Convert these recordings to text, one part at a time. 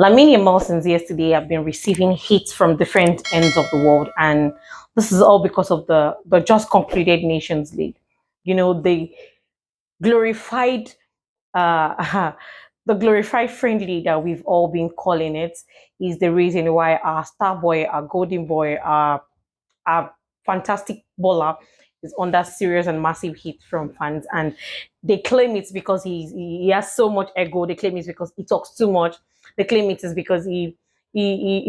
Lamine Yamal since yesterday have been receiving hits from different ends of the world, and this is all because of the just concluded Nations League. The glorified uh, the glorified friendly that we've all been calling it is the reason why our star boy, our golden boy, our fantastic baller is under serious and massive heat from fans, and they claim it's because he has so much ego. They claim it's because he talks too much. They claim it is because he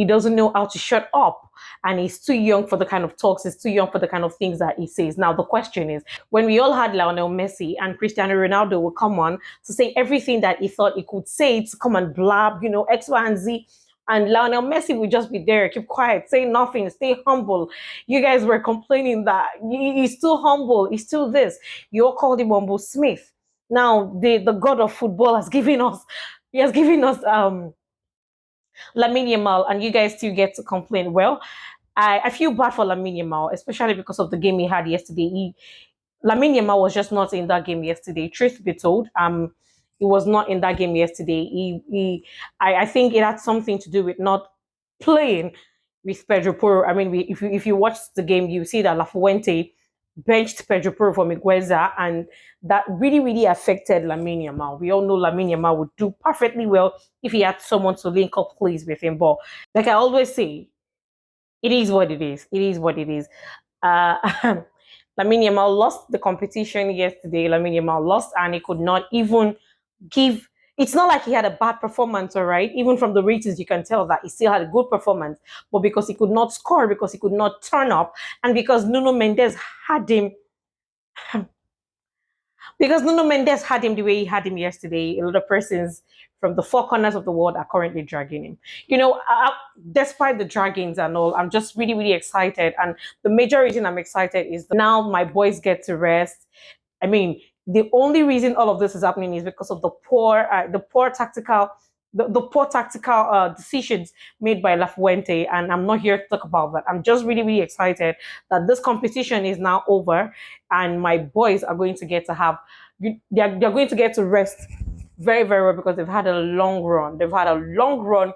doesn't know how to shut up, and he's too young for the kind of talks. He's too young for the kind of things that he says. Now the question is, when we all had Lionel Messi and Cristiano Ronaldo will come on to say everything that he thought he could say, to come and blab, X, Y, and Z. And Lionel Messi would just be there, keep quiet, say nothing, stay humble. You guys were complaining that he's too humble, he's too this. You all called him Humble Smith. Now the god of football has given us, he has given us Lamine Yamal, and you guys still get to complain. Well, I feel bad for Lamine Yamal, especially because of the game he had yesterday. Lamine Yamal was just not in that game yesterday. Truth be told, he was not in that game yesterday. I think it had something to do with not playing with Pedro Porro. I mean, if you watch the game, you see that La Fuente benched Pedro Porro for Migueza, and that really, really affected Lamine Yamal. We all know Lamine Yamal would do perfectly well if he had someone to link up plays with him. But like I always say, it is what it is. It is what it is. Uh, Lamine Yamal lost the competition yesterday. Lamine Yamal lost, and he could not even give. It's not like he had a bad performance, all right. Even from the ratings, you can tell that he still had a good performance. But because he could not score, because he could not turn up, and because Nuno Mendes had him because Nuno Mendes had him the way he had him yesterday, a lot of persons from the four corners of the world are currently dragging him. Despite the draggings and all, I'm just really, really excited. And the major reason I'm excited is that now my boys get to rest. I mean, the only reason all of this is happening is because of the poor tactical decisions made by La Fuente, and I'm not here to talk about that. I'm just really, really excited that this competition is now over, and my boys are going to get to have they're going to get to rest very, very well because they've had a long run. They've had a long run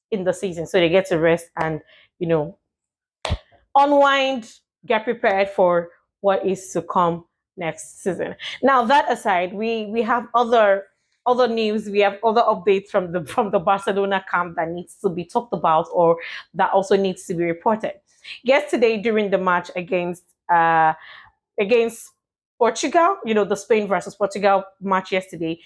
in the season, so they get to rest and you know unwind, get prepared for what is to come next season. Now, that aside, we have other news. We have other updates from the Barcelona camp that needs to be talked about or that also needs to be reported. Yesterday, during the match against Portugal, the Spain versus Portugal match yesterday,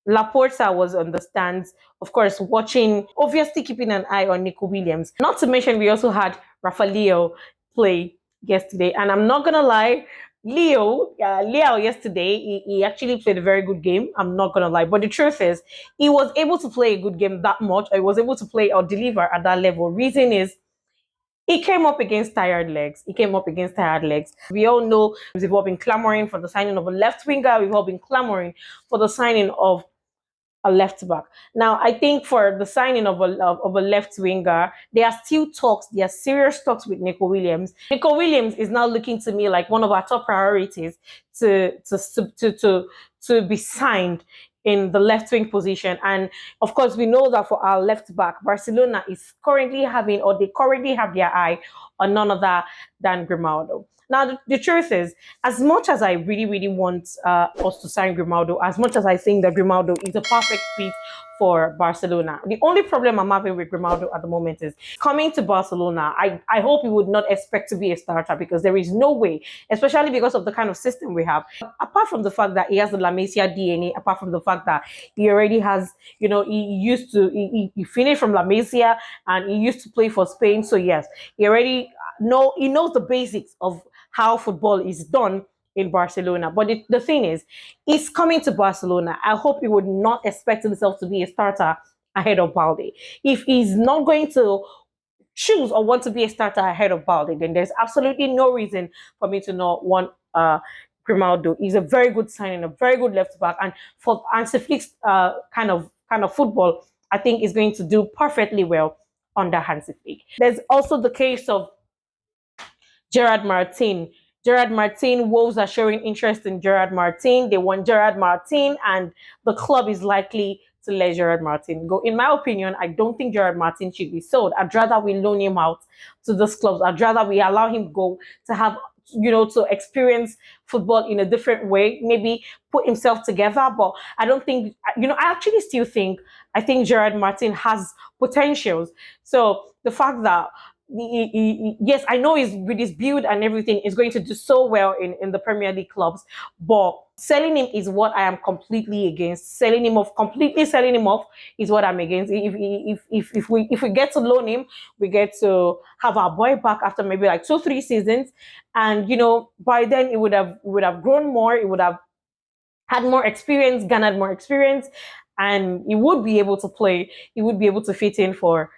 Laporta was on the stands, of course, watching, obviously keeping an eye on Nico Williams. Not to mention, we also had Rafael play yesterday. And I'm not going to lie, Leo yesterday, he actually played a very good game. I'm not going to lie. But the truth is, he was able to play a good game that much. Or he was able to play or deliver at that level. Reason is, he came up against tired legs. He came up against tired legs. We all know we've all been clamoring for the signing of a left winger. We've all been clamoring for the signing of a left back. Now, I think for the signing of a left winger, there are still talks. There are serious talks with Nico Williams. Nico Williams is now looking to me like one of our top priorities to be signed in the left wing position. And of course, we know that for our left back, Barcelona is currently having, or they currently have their eye on none other than Grimaldo. Now, the truth is, as much as I really, really want us to sign Grimaldo, as much as I think that Grimaldo is a perfect fit for Barcelona, the only problem I'm having with Grimaldo at the moment is coming to Barcelona. I hope he would not expect to be a starter because there is no way, especially because of the kind of system we have. Apart from the fact that he has the La Masia DNA, apart from the fact that he already has, he finished from La Masia and he used to play for Spain. So yes, he knows the basics of how football is done in Barcelona. But the thing is, he's coming to Barcelona. I hope he would not expect himself to be a starter ahead of Balde. If he's not going to choose or want to be a starter ahead of Balde, then there's absolutely no reason for me to not want Grimaldo. He's a very good signing, a very good left back, and for Hansi Flick's kind of football, I think is going to do perfectly well under Hansi Flick. There's also the case of Gerard Martin. Gerard Martin, Wolves are showing interest in Gerard Martin. They want Gerard Martin, and the club is likely to let Gerard Martin go. In my opinion, I don't think Gerard Martin should be sold. I'd rather we loan him out to those clubs. I'd rather we allow him go to have, to experience football in a different way, maybe put himself together. But I don't think, I actually still think, I think Gerard Martin has potentials. So the fact that yes, I know he's with his build and everything is going to do so well in the Premier League clubs, but selling him is what I am completely against. Completely selling him off is what I'm against. If we get to loan him, we get to have our boy back after maybe like 2 3 seasons, and by then it would have grown more, it would have had more experience, garnered more experience, and he would be able to play. He would be able to fit in for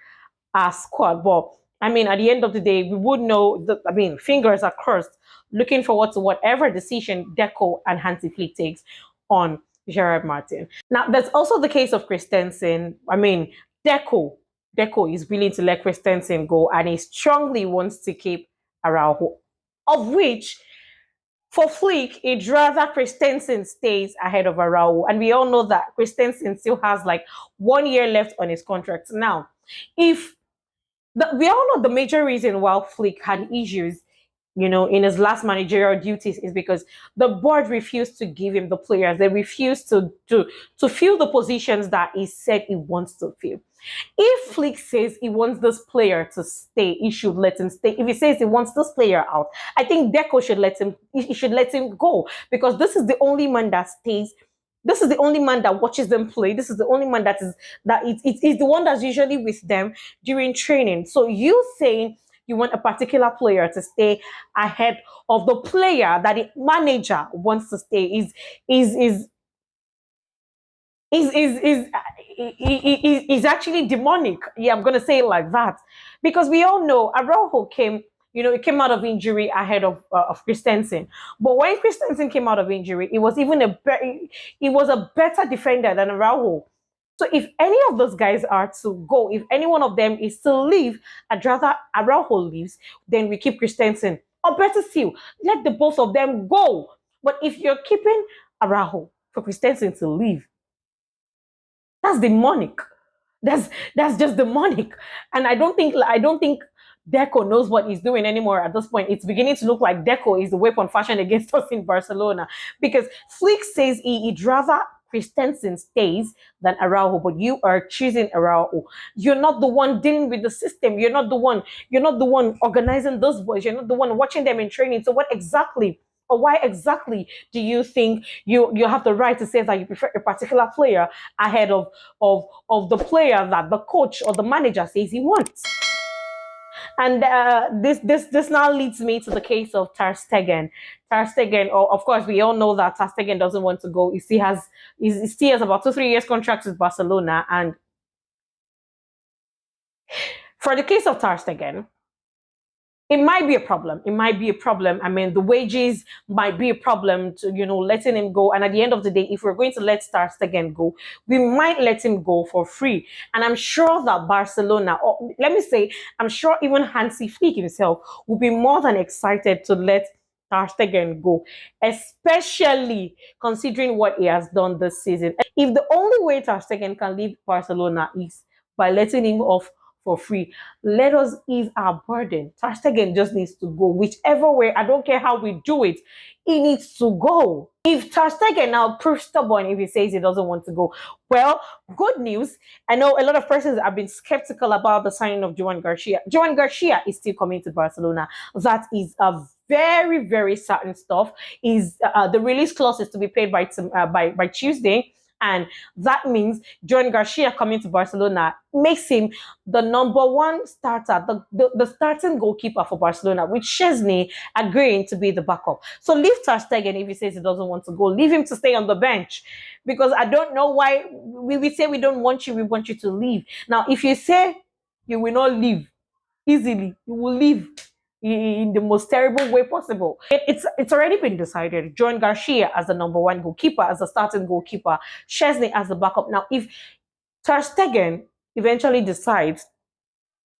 our squad. But I mean, at the end of the day, we would know that, I mean, fingers are crossed, looking forward to whatever decision Deco and Hansi Flick takes on Gerard Martin. Now, there's also the case of Christensen. I mean, Deco, Deco is willing to let Christensen go, and he strongly wants to keep Araujo, of which for Flick, he'd rather Christensen stays ahead of Araujo. And we all know that Christensen still has like 1 year left on his contract. Now, if we all know the major reason why Flick had issues, in his last managerial duties is because the board refused to give him the players. They refused to fill the positions that he said he wants to fill. If Flick says he wants this player to stay, he should let him stay. If he says he wants this player out, I think Deco should let him. He should let him go, because this is the only man that stays. This is the only man that watches them play. This is the only man that is the one that's usually with them during training. So you saying you want a particular player to stay ahead of the player that the manager wants to stay is actually demonic. Yeah, I'm gonna say it like that, because we all know Araujo came. He came out of injury ahead of Christensen. But when Christensen came out of injury, he was a better defender than Araujo. So if any of those guys are to go, if any one of them is to leave, I'd rather Araujo leaves, then we keep Christensen. Or better still, let the both of them go. But if you're keeping Araujo for Christensen to leave, that's demonic. That's just demonic. And I don't think Deco knows what he's doing anymore at this point. It's beginning to look like Deco is the weapon fashioned against us in Barcelona, because Flick says he'd rather Christensen stays than Araujo, but you are choosing Araujo. You're not the one dealing with the system. You're not the one organizing those boys. You're not the one watching them in training. So what exactly, or why exactly do you think you have the right to say that you prefer a particular player ahead of the player that the coach or the manager says he wants? And this now leads me to the case of Ter Stegen. Ter Stegen, of course, we all know that Ter Stegen doesn't want to go. He still has about 2 3 years contract with Barcelona. And for the case of Ter Stegen, it might be a problem. It might be a problem. I mean, the wages might be a problem to, letting him go. And at the end of the day, if we're going to let Ter Stegen go, we might let him go for free. And I'm sure that Barcelona, or let me say, I'm sure even Hansi Flick himself will be more than excited to let Ter Stegen go, especially considering what he has done this season. If the only way Ter Stegen can leave Barcelona is by letting him off for free, let us ease our burden. Ter Stegen just needs to go, whichever way. I don't care how we do it. He needs to go. If Ter Stegen now proves stubborn, if he says he doesn't want to go, well, good news. I know a lot of persons have been skeptical about the signing of Joan Garcia. Joan Garcia is still coming to Barcelona. That is a very, very certain stuff. Is the release clause is to be paid by Tuesday. And that means Joan Garcia coming to Barcelona makes him the number one starter, the starting goalkeeper for Barcelona, with Chesney agreeing to be the backup. So leave Ter Stegen if he says he doesn't want to go. Leave him to stay on the bench, because I don't know why we say we don't want you, we want you to leave. Now, if you say you will not leave easily, you will leave in the most terrible way possible. It's already been decided. Joan Garcia as the number one goalkeeper, as the starting goalkeeper, Chesney as the backup. Now, if Ter Stegen eventually decides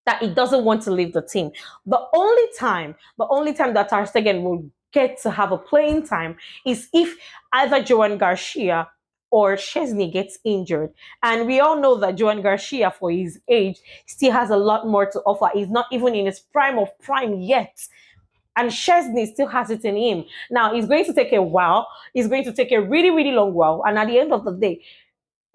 that he doesn't want to leave the team, the only time that Ter Stegen will get to have a playing time is if either Joan Garcia or Chesney gets injured. And we all know that Joan Garcia, for his age, still has a lot more to offer. He's not even in his prime of prime yet. And Chesney still has it in him. Now, it's going to take a while. It's going to take a really, really long while. And at the end of the day,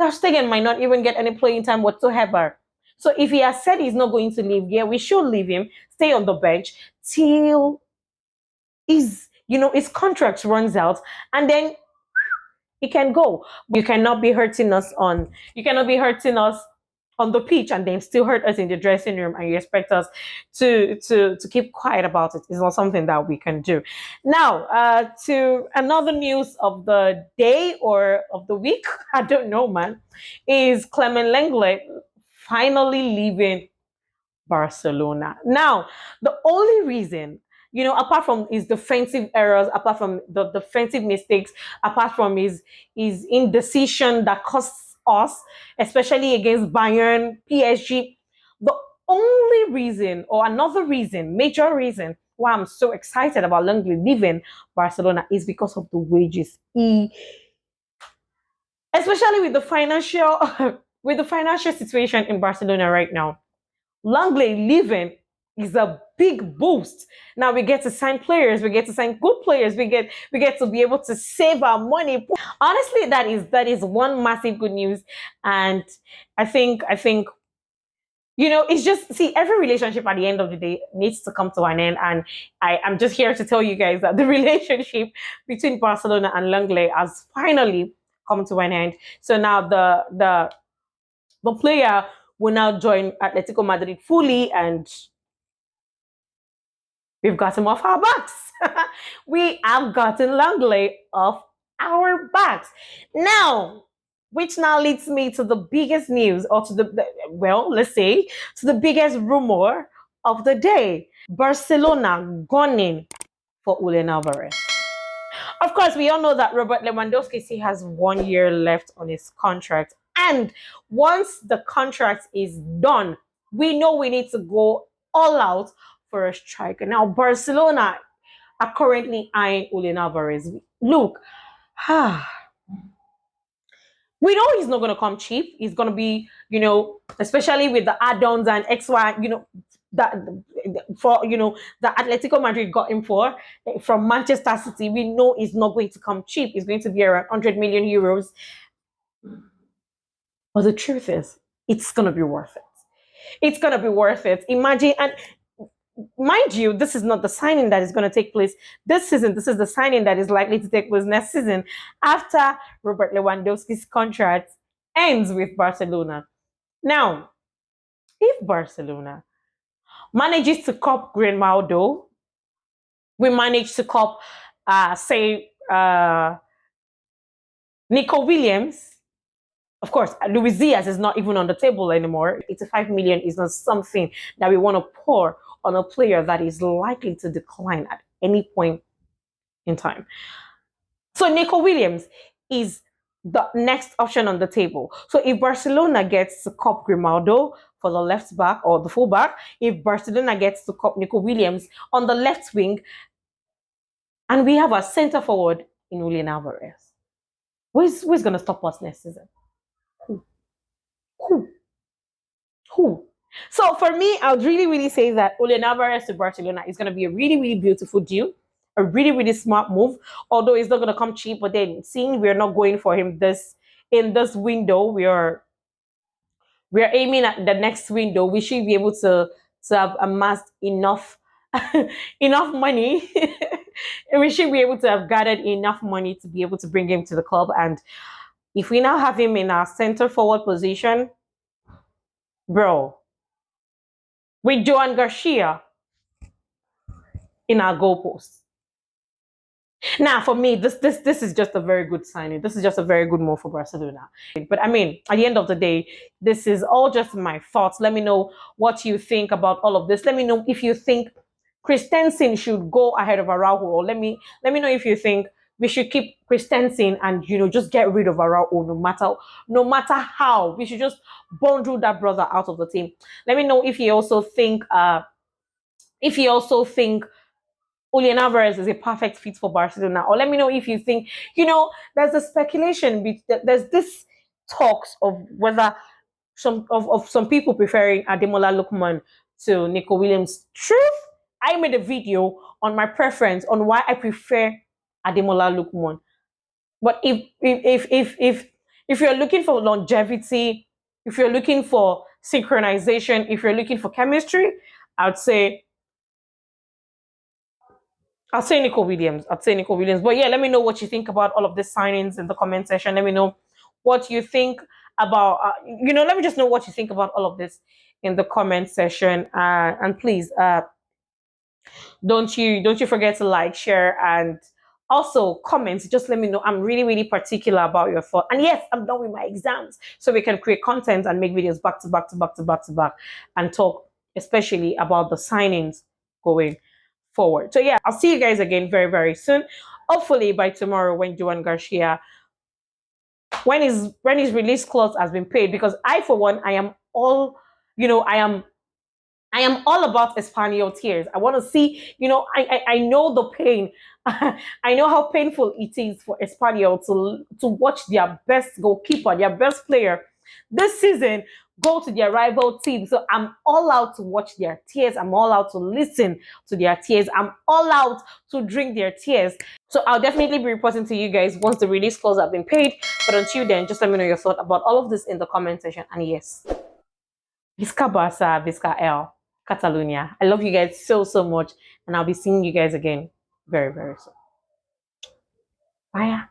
Ter Stegen might not even get any playing time whatsoever. So if he has said he's not going to leave, yeah, we should leave him, stay on the bench till his contract runs out, and then he can go. You cannot be hurting us on the pitch and then still hurt us in the dressing room, and you expect us to keep quiet about it. It's not something that we can do. Now, to another news of the day or of the week, I don't know, man, is Clement Lenglet finally leaving Barcelona. Now, the only reason, apart from his defensive errors, apart from the defensive mistakes, apart from his indecision that costs us, especially against Bayern, PSG, the only reason, or another reason, major reason why I'm so excited about Langley leaving Barcelona is because of the wages. Especially with the financial with the financial situation in Barcelona right now, Langley leaving is a big boost. Now we get to sign players, we get to sign good players, we get to be able to save our money. Honestly, that is one massive good news. And I think it's just, see, every relationship at the end of the day needs to come to an end. And I'm just here to tell you guys that the relationship between Barcelona and Langley has finally come to an end. So now the player will now join Atletico Madrid fully, and we've got him off our backs. We have gotten Langley off our backs. Now, which now leads me to the biggest news, or to well, let's say, to the biggest rumor of the day. Barcelona gunning for Julian Alvarez. Of course, we all know that Robert Lewandowski still has 1 year left on his contract. And once the contract is done, we know we need to go all out for a striker. Now, Barcelona are currently eyeing Julian Alvarez. Look, we know he's not going to come cheap. He's going to be, especially with the add-ons and XY, that for the Atletico Madrid got him for from Manchester City. We know he's not going to come cheap. It's going to be around 100 million euros. But the truth is, it's going to be worth it. It's going to be worth it. Imagine, and mind you, this is not the signing that is going to take place this season. This is the signing that is likely to take place next season after Robert Lewandowski's contract ends with Barcelona. Now, if Barcelona manages to cop Grimaldo, we manage to cop, say, Nico Williams. Of course, Luis Diaz is not even on the table anymore. 85 million is not something that we want to pour on a player that is likely to decline at any point in time. So Nico Williams is the next option on the table. So if Barcelona gets to cop Grimaldo for the left back or the full back, if Barcelona gets to cop Nico Williams on the left wing, and we have a centre forward in Julian Alvarez, who's going to stop us next season? Who? So for me, I would really, really say that Julian Alvarez to Barcelona is going to be a really, really beautiful deal, a really, really smart move. Although it's not going to come cheap, but then seeing we're not going for him in this window, we're aiming at the next window. We should be able to have amassed enough enough money. We should be able to have gathered enough money to be able to bring him to the club. And if we now have him in our center forward position, bro, with Joan Garcia in our goalposts. Now, for me, this is just a very good signing. This is just a very good move for Barcelona. But I mean, at the end of the day, this is all just my thoughts. Let me know what you think about all of this. Let me know if you think Christensen should go ahead of Araujo. Or let me know if you think we should keep Christensen and just get rid of Araujo no matter how. We should just bundle that brother out of the team. Let me know if you also think Julian Alvarez is a perfect fit for Barcelona. Or let me know if you think, there's a speculation, there's this talks of whether of some people preferring Ademola Lookman to Nico Williams. Truth, I made a video on my preference on why I prefer Ademola Lookman. But if you're looking for longevity, if you're looking for synchronization, if you're looking for chemistry, I'd say I'll say Nico Williams. I'd say Nico Williams. But yeah, let me know what you think about all of the signings in the comment section. Let me know what you think about, let me just know what you think about all of this in the comment section. And please, don't you forget to like, share, and also comments. Just let me know. I'm really, really particular about your thought. And yes, I'm done with my exams, so we can create content and make videos back to back to back to back to back, and talk especially about the signings going forward. So yeah, I'll see you guys again very, very soon. Hopefully by tomorrow, when Joan Garcia, when his release clause has been paid, because I, for one, I am all, I am all about Espanol tears. I want to see, I know the pain. I know how painful it is for Espanol to watch their best goalkeeper, their best player this season go to their rival team. So I'm all out to watch their tears. I'm all out to listen to their tears. I'm all out to drink their tears. So I'll definitely be reporting to you guys once the release clause have been paid. But until then, just let me know your thought about all of this in the comment section. And yes, Visca Barca, Visca El, Catalonia. I love you guys so, so much. And I'll be seeing you guys again very, very soon. Bye.